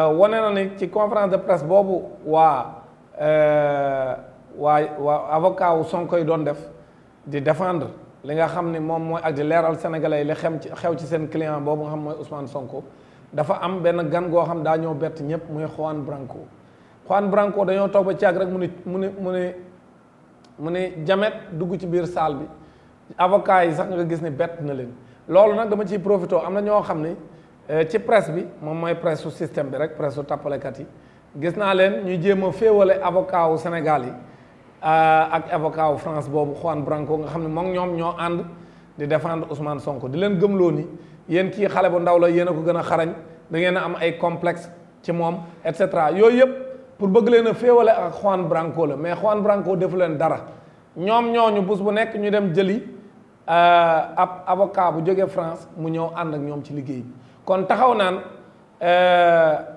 wane na ni ci conférence de presse boobu waa avocat wu Sonko yi doon def di défendre li nga xam ni moom mooy ak di leeral sénégalais yi li xew ci seen client boobu nga xam mooy Ousmane Sonko dafa am benn gan goo xam daa ñëw bett ñëpp muy Juan Branco dañoo toog ba ci àgg rek mu ni jamet dugg ci biir salle bi avocat yi sax nga gis ni bett na leen loolu nag dama ciy profité am na ñoo xam ni ci presse bi moom mooy presse su système bi rek presse su tappalekat yi gis naa leen ñuy jéem a féewale avocat wu Sénégal yi ak avocat wu France boobu Juan Branco nga xam ne moom ñoom ñoo ànd di défendre Ousmane Sonko di leen gëmloo ni yéen kii xale bu ndaw la yéen a ko gën a xarañ da ngeen a am ay complexe ci moom et cetera yooyu yëpp pour bëgg leen a féewale ak Juan Branco la mais Juan Branco defu leen dara ñoom ñooñu bés bu nekk ñu dem jëli ab avocat bu jógee France mu ñëw ànd ak ñoom ci liggéey bi kon taxaw naan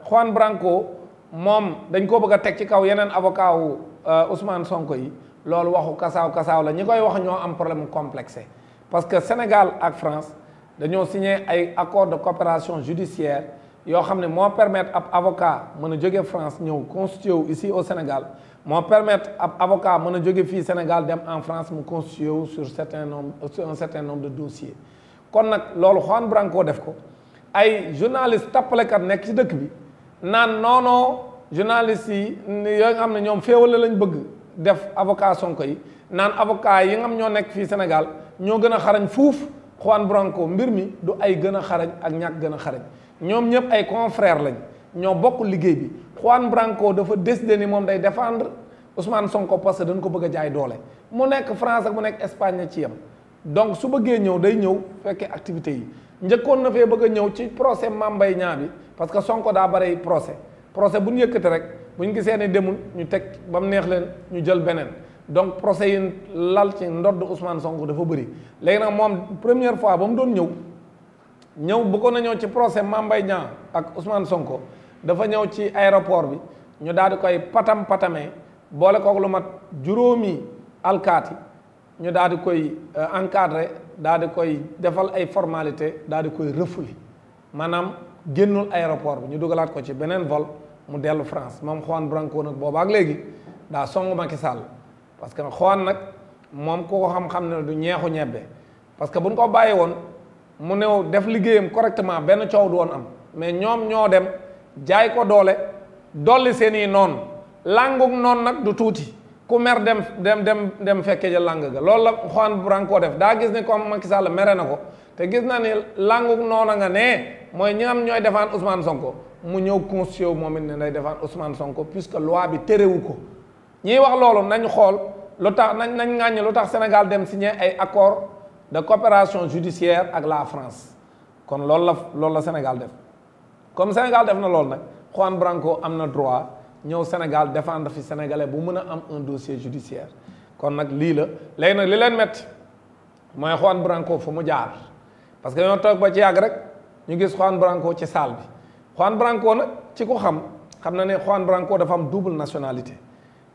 Juan Branco moom dañ ko bëgg a teg ci kaw yeneen avocat wu Ousmane Sonko yi loolu waxu kasaaw la ñi koy wax ñoo am problème complexé parce que Sénégal ak France dañoo signé ay accord de coopération judiciaire yoo xam ne moo permettre ab avocat mën a jóge France ñëw constitué wu ici au Sénégal moo permettre ab avocat mën a jóge fii Sénégal dem en France mu constitué wu sur un certain nombre de dossiers kon nag loolu Juan Branco def ko ay journaliste tappalekat nekk ci dëkk bi naan non journaliste yi yoo xam ne ñoom féewale lañ bëgg def avocat Sonko yi naan avocat yi nga xam ñoo nekk fii Sénégal ñoo gën a xarañ fuuf Juan Branco mbir mi du ay gën a xarañ ak ñàkk gën a xarañ ñoom ñëpp ay confrères lañ ñoo bokk liggéey bi Juan Branco dafa décidé ni moom day défendre Ousmane Sonko parce que dañ ko bëgg a jaay doole mu nekk France ak mu nekk Espagne ci yam donc su bëggee ñëw day ñëw fekkee activités yi njëkkoon na fee bëgg a ñëw ci procès Mame Mbaye Niang bi parce que Sonko daa bari procès bu ñu yëkkati rek bu ñu gisee ne demul ñu teg ba mu neex leen ñu jël beneen donc procès yi lal ci ndodd Ousmane Sonko dafa bëri léegi nag moom première fois ba mu doon ñëw bëggoon na ñëw ci procès Mame Mbaye Niang ak Ousmane Sonko dafa ñëw ci aéroport bi ñu daal di koy patamee boole kook lu mat juróomi alkaati ñu daal di koy encadré daal di koy defal ay formalité daal di koy refoulé maanaam génnul aéroport bi ñu dugalaat ko ci beneen vol mu dellu France moom Juan Branco nag booba ak léegi daa songu Macky Sall parce que Juan nag moom ku ko xam-xam ne du ñeexu ñebbe parce que buñ ko bàyyi woon mu new def liggéeyam correctement benn coow du woon am mais ñoom ñoo dem jaay ko doole dolli seeni noon langug noonu nag du tuuti ku mer dem fekkee ja lang ga loolu la Juan Branco def daa gis ni comme Macky Sall mere na ko te gis na ni langug noona nga ne mooy ñi am ñooy défendre Ousmane Sonko mu ñëw constitué moom it ne day défendre Ousmane Sonko puisque loi bi terewu ko ñiy wax loolu nañ xool lu tax nañ ŋàññi lu tax Sénégal dem signé ay accord de coopération judiciaire ak la France kon loolu la Sénégal def comme Sénégal def na loolu nag Juan Branco am na droit ñëw Sénégal défendre fi sénégalais bu mën a am un dossier judiciaire kon nag lii la léegi nag li leen métti mooy Juan Branco fu mu jaar parce que ñoo toog ba ci yàgg rek ñu gis Juan Branco ci salle bi Juan Branco nag ci ko xam na ne Juan Branco dafa am double nationalité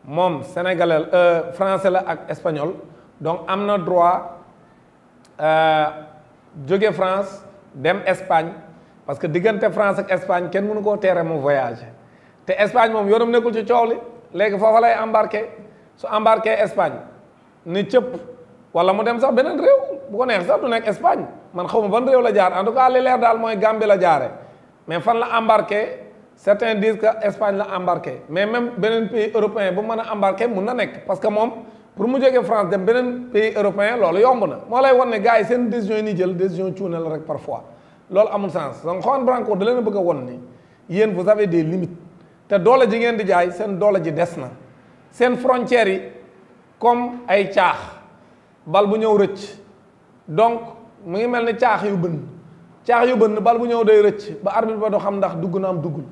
moom sénégalais français la ak espagnol donc am na droit jóge France dem Espagne parce que diggante France ak Espagne kenn mënu koo teere mu voyager te Espagne moom yoonam nekkul ci coow li léegi foofa lay embarqué su embarqué Espagne ni cëpp wala mu dem sax beneen réew bu ko neex sax du nekk Espagne man xaw ma ban réew la jaar en tout cas li leer daal mooy Gambie la jaare mais fan la embarqué certains disent que Espagne la embarqué mais même beneen pays européen bu mën a embarqué mun na nekk parce que moom pour mu jógee France dem beneen pays européen loolu yomb na moo lay wan ne gars yi seen décision yi ni jël décision cuune la rek parfois loolu amul sens donc Juan Branco da leen a bëgg a won ni yéen vous avez des limites te doole ji ngeen di jaay seen doole ji des na seen frontières yi comme ay caax bal bu ñëw rëcc donc mu ngi mel ni caax yu bënn bal bu ñëw day rëcc ba arbitre ba do xam ndax dugg na am duggul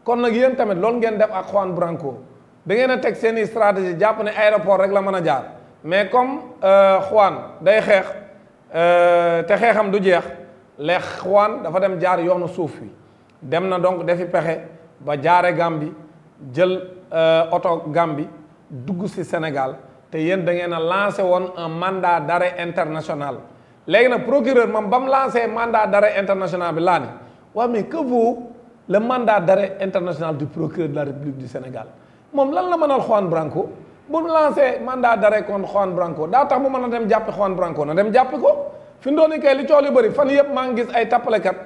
kon nag yéen tamit loolu ngeen def ak Juan Branco da ngeen a teg seeni stratégie jàpp ne aéroport rek la mën a jaar mais comme Juan day xeex te xeexam du jeex leex Juan dafa dem jaar yoonu suuf wi dem na donc defi pexe ba jaare Gambie jël oto Gambie dugg ci Sénégal te yéen da ngeen a lancé woon un mandat d'arrêt international léegi nag procureur moom ba mu lancé mandat d'arrêt international bi laa ni waaw mais que vaut le mandat d'arrêt international du procureur de la République du Sénégal moom lan la mënal Juan Branco bu lancé mandat d'arrêt contre Juan Branco daa tax mu mën a dem jàppi Juan Branco na dem jàppi ko fi mu doon kay li coow li bëri fan yëpp maa ngi gis ay tappalekat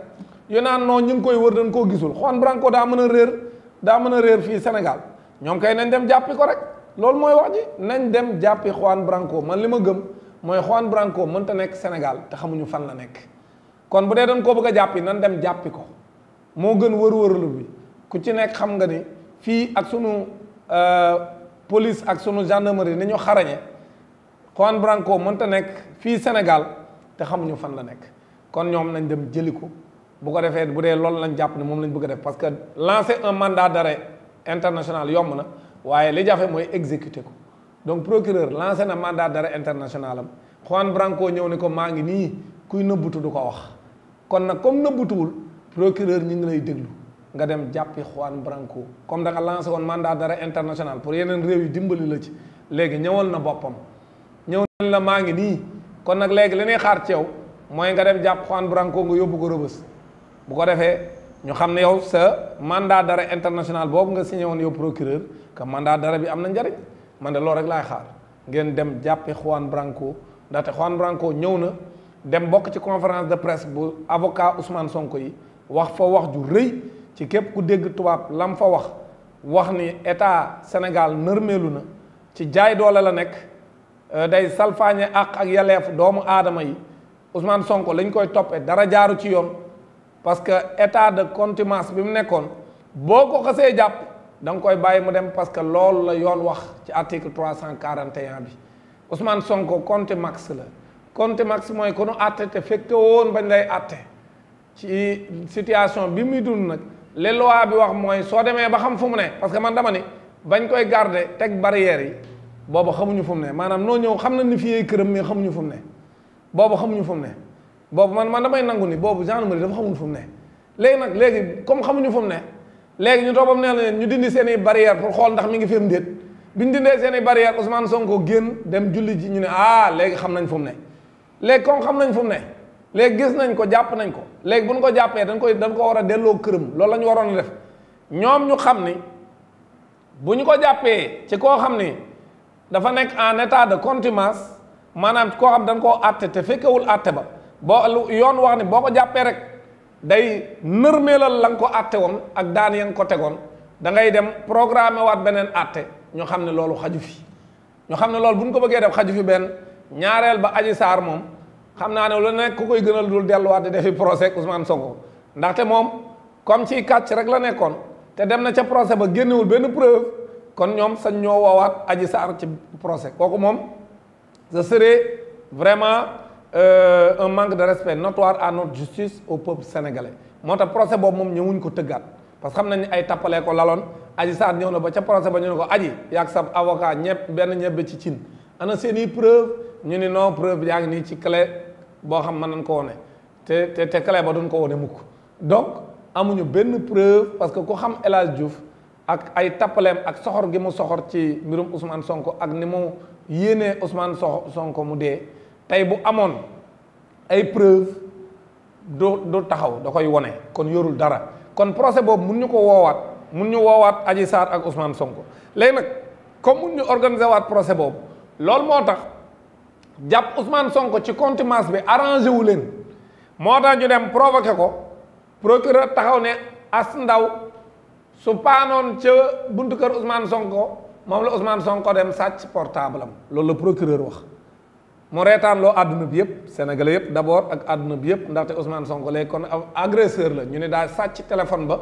yu naan non ñu ngi koy wër dañ koo gisul Juan Branco daa mën a réer fii Sénégal ñoom kay nañ dem jàppi ko rek loolu mooy wax ji nañ dem jàppi Juan Branco man li ma gëm mooy Juan Branco mënta nekk Sénégal te xamuñu fan la nekk kon bu dee dañ koo bëgg a jàppi nan dem jàppi ko moo gën wër-wërlu bi ku ci nekk xam nga ni fii ak sunu police ak sunu gendarmerie ni ñu xarañe Juan Branco mënta nekk fii Sénégal te xamuñu fan la nekk kon ñoom nañ dem jëli ko bu ko defee bu dee loolu lañ jàpp ne moom lañ bëgg a def parce que lancer un mandat d'arrêt international yomb na waaye li jafe mooy exécuter ko donc procureur lancé na mandat d'arrêt international am Juan Branco ñëw ne ko maa ngi nii kuy nëbbutu du ko wax kon nag comme nëbbutuwul procureur ñi ngi lay déglu nga dem jàppi Juan Branco comme da nga lancé woon mandat d'arrêt international pour yeneen réew yi dimbali la ci léegi ñëwal na boppam ñëw na la maa ngi nii kon nag léegi li ñuy xaar ci yow mooy nga dem jàpp Juan Branco nga yóbbu ko Rebeuss bu ko defee ñu xam ne yow sa mandat d'arrêt international boobu nga signé woon yow procureur que mandat d'arrêt bi am na njariñ man de loolu rek laay xaar ngeen dem jàppi Juan Branco ndaxte Juan Branco ñëw na dem bokk ci conférence de presse bu avocat Ousmane Sonko yi wax fa wax ju rëy ci képp ku dégg tubaab lam fa wax ni état Sénégal nërmeelu na ci jaay doole la nekk day salfaañe ak yaleef doomu aadama yi Ousmane Sonko lañ koy toppee dara jaaru ci yoon parce que état de contumace bi mu nekkoon boo ko xasee jàpp da nga koy bàyyi mu dem parce que loolu la yoon wax ci article 341 bi Ousmane Sonko contumax la contumax mooy ku nu àtte te fekke woon bañ lay àtte ci situation bi muy dund nag li loi bi wax mooy soo demee ba xam fu mu ne parce que man dama ni bañ koy garder teg barrières yi boobu xamuñu fu mu ne maanaam noo ñëw xam na ni fii këram mais xamuñu fu mu ne boobu xamuñu fu mu ne boobu man damay nangu ni boobu gendarmerie dafa xamul fu mu ne léegi comme xamuñu fu mu ne léegi ñu toobam nee na ñu dindi seen i barrière pour xool ndax mi ngi fi am déet bi ñu dindee seen i barrière Ousmane Sonko génn dem julli ji ñu ne léegi xam nañ fu mu ne léegi comme xam nañ fu mu ne léegi gis nañ ko jàpp nañ ko léegi bu ñu ko jàppee dañ ko war a delloo këram loolu la ñu waroon a def ñoom ñu xam ni bu ñu ko jàppee ci koo xam ni dafa nekk en état de contumace maanaam koo xam dañ koo àtte te fekkewul àtte ba boo yoon wax ni boo ko jàppee rek day nërmeelal la nga ko àtte woon ak daan ya nga ko tegoon da ngay dem programme waat beneen àtte ñu xam ne loolu xaju fi ñu xam ne loolu bu ñu ko bëggee def xaju fi benn ñaareel ba Adji Sarr moom xam naa ne lu nekk ku koy gënal dul delluwaat di defi procès ak Ousmane Sonko ndaxte moom comme ci kàcc rek la nekkoon te dem na ca procès ba génnewul benn preuve kon ñoom sañ ñoo woowaat Adji Sarr ci procès kooku moom ce serait vraiment un manque de respect notoire à notre justice au peuple sénégalais moo tax procès boobu moom ñëwuñ ko tëggaat parce que xam nañ ne ay tappalee ko laloon Adji Sarr ñëw na ba ca procès ba ñu ne ko Adji yaag sa avocat benn ñebbe ci cin ana seen i preuve ñu ni non preuve yaa ngi nii ci clé boo xam mën nañ ko wone te clé ba duñ ko wone mukk donc amuñu benn preuve parce que ku xam El Hadj Diouf ak ay tappaleem ak soxor gi mu soxor ci mbirum Ousmane Sonko ak ni mu yéenee Ousmane Sonko mu dee tey bu amoon ay preuve du taxaw da koy wone kon yorul dara kon procès boobu mun ñu ko woowaat Adji Sarr ak Ousmane Sonko léegi nag comme mun ñu organiser waat procès boobu loolu moo tax jàpp Ousmane Sonko ci contumace bi arrangé wu leen moo tax ñu dem provoqué ko procureur taxaw ne as ndaw su paanoon ca buntu kër Ousmane Sonko moom la Ousmane Sonko dem sàcc portable am loolu la procureur wax mu reetaan loo àdduna bi yëpp sénégalais yëpp d'abord ak àdduna bi yëpp ndaxte Ousmane Sonko léegi kon agresseur la ñu ne daal sàcc téléphone ba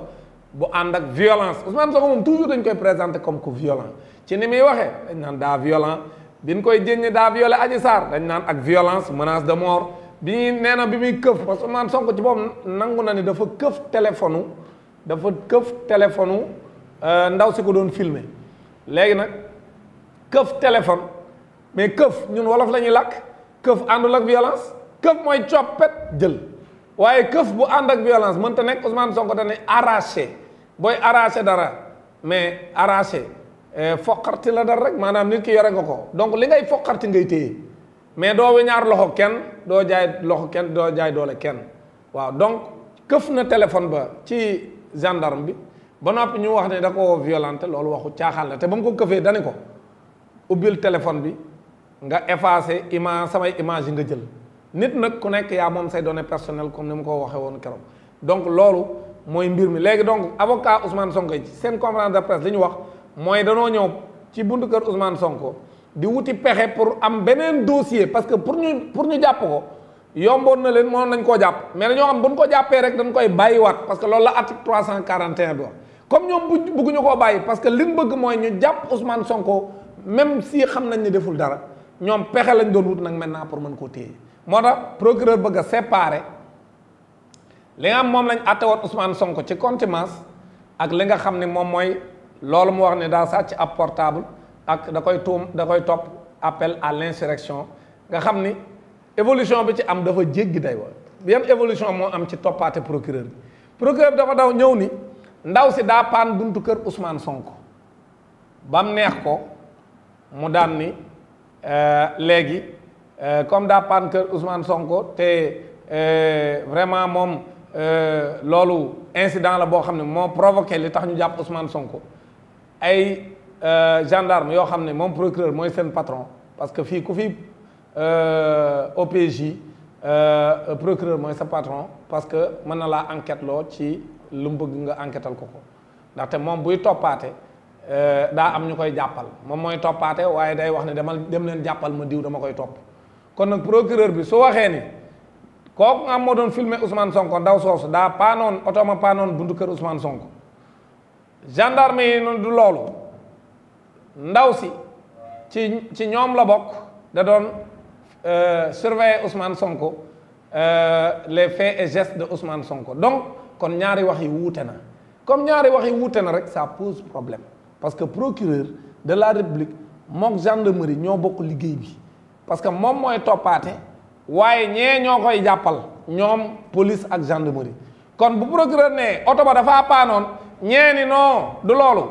bu ànd ak violence Ousmane Sonko moom toujours dañ koy présenté comme que violent ci ni muy waxee dañ naan daa violent bi ñu koy jéññe daa violé Adji Sarr dañ naan ak violence menace de mort bi nee na bi muy këf parce que Ousmane Sonko ci boobu nangu na ni dafa këf téléphone ndaw si ko doon filmer léegi nag këf téléphone mais këf ñun wolof la ñuy làkk këf àndul ak violence këf mooy coppet jël waaye këf bu ànd ak violence mënta nekk Ousmane Sonko dañ ne arraché booy arraché dara mais arraché foqarti la dara rek maanaam nit ki yore nga ko donc li ngay foqarti ngay téye mais doo weñaar loxo kenn doo jaay loxo kenn doo jaay doole kenn waaw donc këf na téléphone ba ci gendarme bi ba noppi ñu wax ne da ko violenté loolu waxu caaxaan la te ba mu ko këfee dani ko ubbil téléphone bi nga effacé samay image yi nga jël nit nag ku nekk yaa moom say données personnelles comme ni ma ko waxee woon keroog donc loolu mooy mbir mi léegi donc avocat Ousmane Sonko yi ci seen conférence de presse li ñu wax mooy danoo ñëw ci buntu kër Ousmane Sonko di wuti pexe pour am beneen dossier parce que pour ñu jàpp ko yomboon na leen mënoon nañ koo jàpp mais dañoo xam bu ñu ko jàppee rek dañ koy bàyyiwaat parce que loolu la article 341 bi wax comme ñoom bëgguñu koo bàyyi parce que li ñu bëgg mooy ñu jàpp Ousmane Sonko même si xam nañ ne deful dara ñoom pexe lañ doon wut nag maintenant pour mën koo téye moo tax procureur bëgg a séparer li nga xam moom lañ àtte woon Ousmane Sonko ci contumace ak li nga xam ne moom mooy loolu mu wax ne daa sàcc ab portable ak da koy topp appel à l'insurrection nga xam ni évolution bi ci am dafa jéggi day wa yan évolution moo am ci toppaate procureur bi procureur bi dafa daw ñëw ni ndaw si daa paan buntu kër Ousmane Sonko bam neex ko mu daan ni léegi comme daa paan kër Ousmane Sonko te vraiment moom loolu incident la boo xam ne moo provoqué li tax ñu jàpp Ousmane Sonko ay gendarme yoo xam ne moom procureur mooy seen patron parce que fii ku fi OPJ procureur mooy sa patron parce que mën na laa enquête loo ci lu mu bëgg nga enquêtal ko ndaxte moom buy toppaate daa am ñu koy jàppal moom mooy toppaate waaye day wax ne dem leen jàppal ma diw dama koy topp kon nag procureur bi su waxee ni kooku nga am moo doon filmer Ousmane Sonko ndaw soosu daa paanoon oto ma paanoon buntu kër Ousmane Sonko gendarme yi noonu du loolu ndaw si ci ñoom la bokk da doon surveiller Ousmane Sonko les faits et gestes de Ousmane Sonko donc kon ñaari wax yi wuute na comme ñaari wax yi wuute na rek ça pose problème parce que procureur de la République mook gendarmerie ñoo bokk liggéey bi parce que moom mooy toppaate waaye ñee ñoo koy jàppal ñoom police ak gendarmerie kon bu procureur ne oto ba dafa paanoon ñee ni non du loolu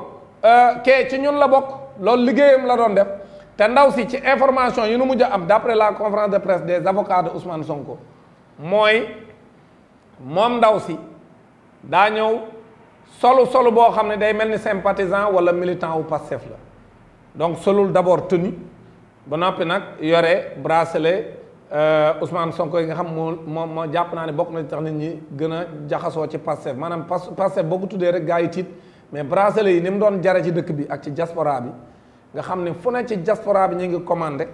kee ci ñun la bokk loolu liggéeyam la doon def te ndaw si ci information yi nu mujj a am d'après la conférence de presse des avocats de Ousmane Sonko mooy moom ndaw si daa ñëw solu boo xam ne day mel ni sympathisant wala militant wu Pastef la donc solul d'abord tenue ba noppi nag yore bracelet Ousmane Sonko yi nga xam moo jàpp naa ne bokk na tax nit ñi gën a jaxasoo ci Pastef maanaam Pastef boo ko tuddee rek gaa yi tiit mais bracelet yi ni mu doon jare ci dëkk bi ak ci diaspora bi nga xam ne fu ne ci diaspora bi ñu ngi commandé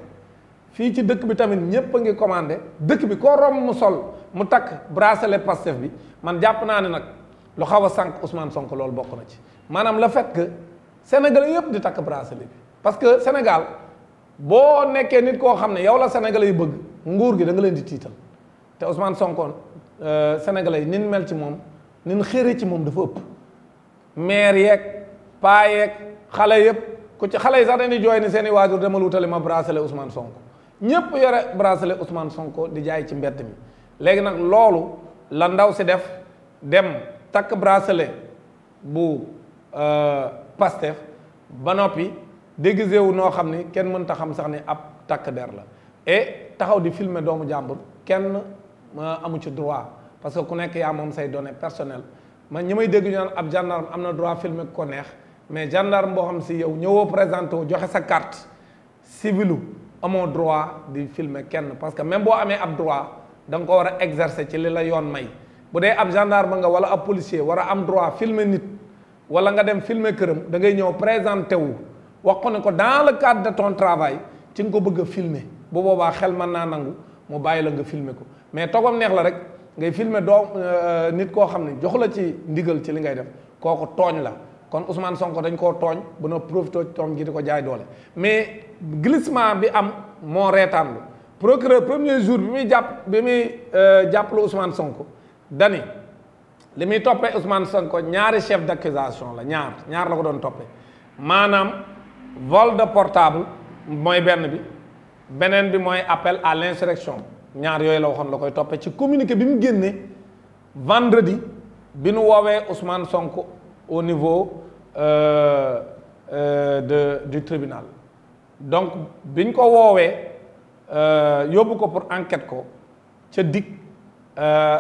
fii ci dëkk bi tamit ñépp a ngi commandé dëkk bi koo romb mu sol mu takk bracelet Pastef bi man jàpp naa ne nag lu xaw a sànq Ousmane Sonko loolu bokk na ci maanaam le fait que Sénégalais yëpp di takk bracelet bi parce que Sénégal boo nekkee nit koo xam ne yow la Sénégalais yi bëgg nguur gi da nga leen di tiital te Ousmane Sonko Sénégalais yi nin mel ci moom nin xére ci moom dafa ëpp maire yeeg paa yeeg xale yëpp ku ci xale yi sax dañuy jooy ni seen i waajur demal wutali ma bracelet Ousmane Sonko ñépp yore bracelet Ousmane Sonko di jaay ci mbedd mi léegi nag loolu la ndaw si def dem takk bracelet bu Pastef ba noppi déguisé wu noo xam ni kenn mënta xam sax ni ab takk der la et taxaw di filmer doomu jàmbur kenn amu ci droit parce que ku nekk yaa moom say données personnelles man ñi may dégg ñu naan ab gendarme am na droit filmer ko neex mais gendarme boo xam si yow ñëwoo présenté wu joxe sa carte civilu amoo droit di filmer kenn parce que même boo amee ab droit da nga ko war a exercer ci li la yoon may bu dee ab gendarme nga wala ab policier war a am droit filmer nit wala nga dem filmer këram da ngay ñëw présenté wu wax ko ne ko dans le cadre de ton travail ci nga ko bëgg a filmer bu boobaa xel mën naa nangu mu bàyyi la nga filmer ko mais togam neex la rek ngay filmer doo nit koo xam ne joxu la ci ndigal ci li ngay def kooku tooñ la kon Ousmane Sonko dañ koo tooñ ba na profité tooñ gi di ko jaay doole mais glissement bi am moo reetaanlu procureur premier jour bi muy jàppalu Ousmane Sonko dani li muy toppee Ousmane Sonko ñaari chef d'accusation la ñaar la ko doon toppee maanaam vol de portable mooy benn bi beneen bi mooy appel à l'insurrection ñaar yooyu la waxoon la koy toppee ci communiqué bi mu génnee vendredi bi nu woowee Ousmane Sonko au niveau du tribunal donc biñ ko woowee yóbbu ko pour enquête ko ca dig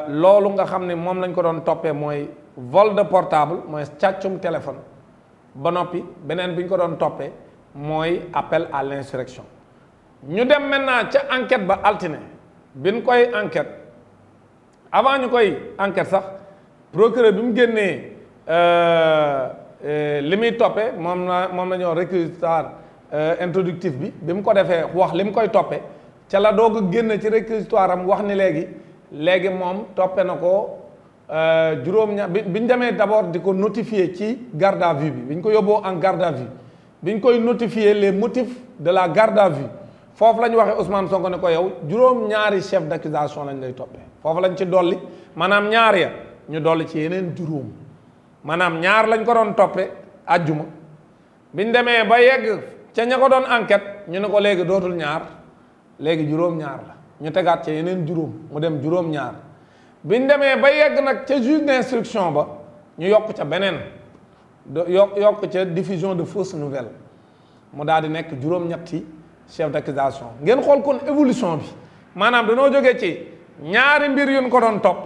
loolu nga xam ne moom lañ ko doon toppee mooy vol de portable mooy càccum téléphone ba noppi beneen bi ñu ko doon toppee mooy appel à l'insurrection. ñu dem maintenant ca enquête ba altine bi ñu koy enquête avant ñu koy enquête sax procureur bi mu génnee li muy toppee moom la ñoo réquisitoire introductif bi mu ko defee wax li mu koy toppee ca la doog a génn ci réquisitoire am wax ni léegi moom toppe na ko juróom-ñaar bi ñu demee d'abord di ko notifier ci garde à vue bi ñu ko yóbboo en garde à vue bi ñu koy notifier les motifs de la garde à vue foofu la ñu waxee Ousmane Sonko ne ko yow juróom-ñaari chef d'accusation lañ lay toppee foofu lañ ci dolli maanaam ñaar ya ñu dolli ci yeneen juróom maanaam ñaar lañ ko doon toppee àjjuma biñ demee ba yegg ca ña ko doon enquête ñu ne ko léegi dootul ñaar léegi juróom-ñaar la ñu tegaat ca yeneen juróom mu dem juróom-ñaar biñ demee ba yegg nag ca juge d'instruction ba ñu yokk ca beneen yokk ca diffusion de fausses nouvelles mu daal di nekk juróom-ñetti chef d'accusation ngeen xool kon évolution bi maanaam dañoo jógee ci ñaari mbir yuñ ko doon topp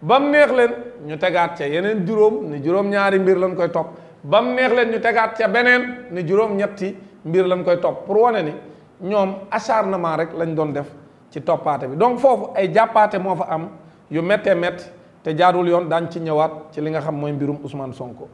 ba mu neex leen ñu tegaat ca yeneen juróom ni juróom-ñaari mbir lañ koy topp ba mu neex leen ñu tegaat ca beneen ni juróom-ñetti mbir lañ koy topp pour wane ni ñoom acharnement rek lañ doon def ci toppaate bi donc foofu ay jàppaate moo fa am yu méttee métti te jaarul yoon daañ ci ñëwaat ci li nga xam mooy mbirum Ousmane Sonko